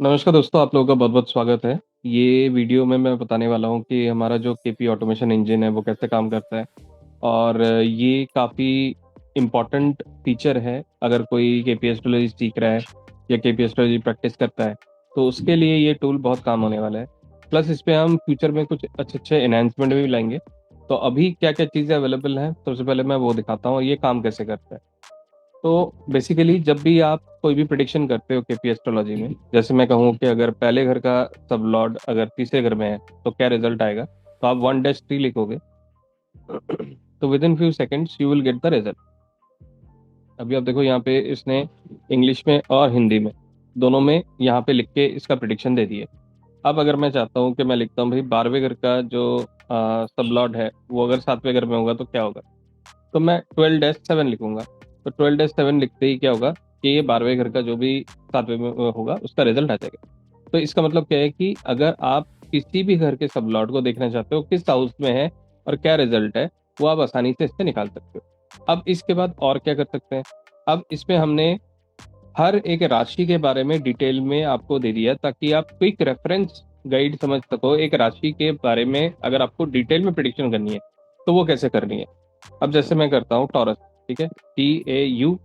नमस्कार दोस्तों, आप लोगों का बहुत-बहुत स्वागत है। ये वीडियो में मैं बताने वाला हूँ कि हमारा जो केपी ऑटोमेशन इंजन है, वो कैसे काम करता है और ये काफ़ी इम्पोर्टेंट फीचर है, अगर कोई केपी एस्ट्रोलॉजी सीख रहा है या केपी एस्ट्रोलॉजी प्रैक्टिस करता है, तो उसके लिए ये टूल बहुत काम होने वाला है। प्लस इस पे हम फ्यूचर में कुछ अच्छे-अच्छे एनहांसमेंट भी लाएँगे। तो अभी क्या-क्या चीज़ें अवेलेबल हैं, सबसे पहले मैं वो दिखाता हूँ और ये काम कैसे करता है। तो बेसिकली जब भी आप कोई भी प्रिडिक्शन करते हो केपी एस्ट्रोलॉजी में, जैसे मैं कहूँ कि अगर पहले घर का सब लॉर्ड अगर तीसरे घर में है तो क्या रिजल्ट आएगा, तो आप 1-3 लिखोगे तो with in few seconds you will get the result. अभी आप देखो यहाँ पे इसने इंग्लिश में और हिंदी में दोनों में यहाँ पे लिख के इसका प्रिडिक्शन दे दिए। अब अगर मैं चाहता हूँ कि मैं लिखता हूँ भाई 12वें घर का जो सब लॉर्ड है वो अगर 7वें घर में होगा तो क्या होगा, तो मैं 12-7 लिखूंगा। तो 12-7 लिखते ही क्या होगा कि ये 12वें घर का जो भी 7वें में होगा उसका रिजल्ट आ जाएगा। तो इसका मतलब क्या है कि अगर आप किसी भी घर के सब लॉर्ड को देखना चाहते हो किस हाउस में है और क्या रिजल्ट है, वो आप आसानी से इससे निकाल सकते हो। अब इसके बाद और क्या कर सकते हैं, अब इसमें हमने हर एक राशि के बारे में डिटेल में आपको दे दिया ताकि आप क्विक रेफरेंस गाइड समझ सको एक राशि के बारे में। अगर आपको डिटेल में प्रिडिक्शन करनी है तो वो कैसे करनी है। अब जैसे मैं करता हूँ टॉरस, ठीक है, TAU,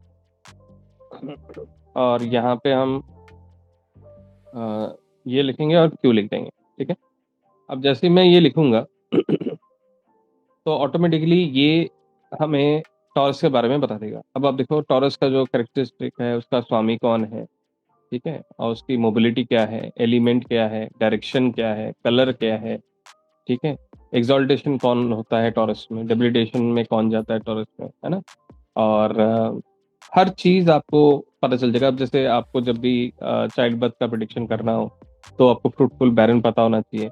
और यहाँ पे हम ये लिखेंगे और क्यू लिख देंगे, ठीक है। अब जैसे ही मैं ये लिखूंगा तो ऑटोमेटिकली ये हमें टॉरस के बारे में बता देगा। अब आप देखो टॉरस का जो करेक्टरिस्टिक है, उसका स्वामी कौन है, ठीक है, और उसकी मोबिलिटी क्या है, एलिमेंट क्या है, डायरेक्शन क्या है, कलर क्या है, ठीक है, एक्सॉल्टेशन कौन होता है टॉरस में, डेबिलिटेशन में कौन जाता है टॉरस में, है ना। और हर चीज़ आपको पता चल जाएगा। अब जैसे आपको जब भी चाइल्ड बर्थ का प्रिडिक्शन करना हो तो आपको फ्रूटफुल बैरन पता होना चाहिए,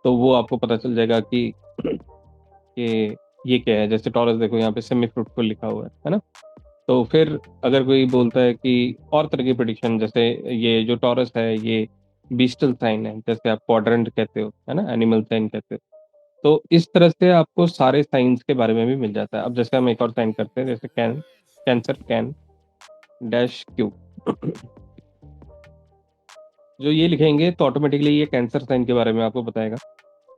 तो वो आपको पता चल जाएगा कि ये क्या है। जैसे टॉरस देखो यहाँ पे सेमी फ्रूटफुल लिखा हुआ है ना। तो फिर अगर कोई बोलता है कि और तरह की प्रिडिक्शन, जैसे ये जो टॉरस है ये बीस्टल साइन है, जैसे आप क्वाड्रेंट कहते हो, है ना, एनिमल साइन कहते हो, तो इस तरह से आपको सारे साइंस के बारे में भी मिल जाता है। अब जैसे हम एक और साइन करते हैं, जैसे कैंसर कैन डैश क्यू जो ये लिखेंगे तो ऑटोमेटिकली ये कैंसर साइन के बारे में आपको बताएगा।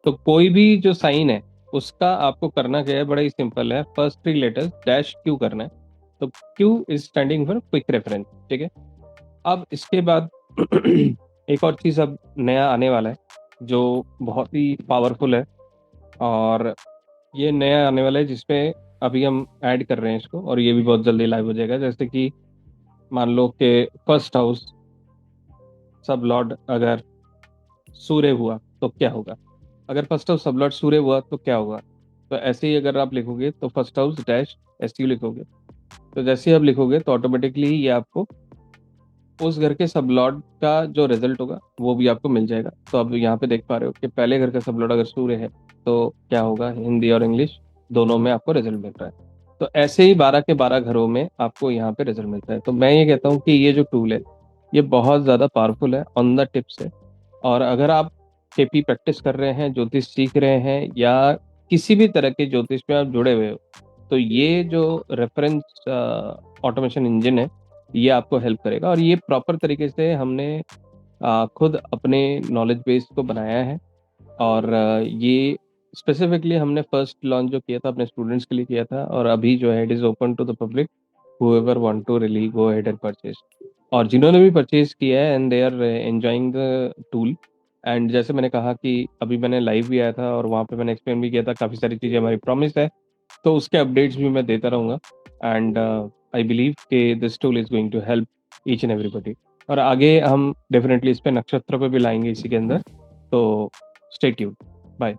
तो कोई भी जो साइन है उसका आपको करना क्या है, बड़ा ही सिंपल है, फर्स्ट 3 लेटर्स डैश क्यू करना है। तो Q is standing for quick reference, ठीक है। अब इसके बाद एक और चीज़ अब नया आने वाला है जो बहुत ही पावरफुल है, और ये नया आने वाला है जिसमें अभी हम ऐड कर रहे हैं इसको, और ये भी बहुत जल्दी लाइव हो जाएगा। जैसे कि मान लो कि फर्स्ट हाउस सब लॉर्ड अगर सूर्य हुआ तो क्या होगा, अगर फर्स्ट हाउस सब लॉर्ड सूर्य हुआ तो क्या होगा। तो ऐसे ही अगर आप लिखोगे तो फर्स्ट हाउस डैश SU लिखोगे, तो जैसे ही आप लिखोगे तो ऑटोमेटिकली ये आपको उस घर के सब लॉर्ड का जो रिजल्ट होगा वो भी आपको मिल जाएगा। तो अब यहाँ पे देख पा रहे हो कि पहले घर का सब लॉर्ड अगर सूर्य है तो क्या होगा, हिंदी और इंग्लिश दोनों में आपको रिजल्ट मिल रहा है। तो ऐसे ही 12 के 12 घरों में आपको यहाँ पे रिजल्ट मिलता है। तो मैं ये कहता हूँ कि ये जो टूल है ये बहुत ज़्यादा पावरफुल है, ऑन द टिप्स है। और अगर आप केपी प्रैक्टिस कर रहे हैं, ज्योतिष सीख रहे हैं, या किसी भी तरह के ज्योतिष में आप जुड़े हुए हो, तो ये जो रेफरेंस ऑटोमेशन इंजन है ये आपको हेल्प करेगा। और ये प्रॉपर तरीके से हमने खुद अपने नॉलेज बेस को बनाया है। और ये स्पेसिफिकली हमने फर्स्ट लॉन्च जो किया था अपने स्टूडेंट्स के लिए किया था, और अभी जो है it is open to the public, whoever want to really go ahead and purchase। और जिन्होंने भी परचेज किया है and they are enjoying the tool. And जैसे मैंने कहा कि अभी मैंने लाइव भी आया था और वहाँ पे मैंने एक्सप्लेन भी किया था, काफ़ी सारी चीज़ें हमारी प्रॉमिस है, तो उसके अपडेट्स भी मैं देता रहूँगा। एंड आई बिलीव कि this tool is going to help each and everybody. और आगे हम डेफिनेटली इस पे नक्षत्र पे भी लाएंगे इसी के अंदर। तो स्टे ट्यून्ड, बाय।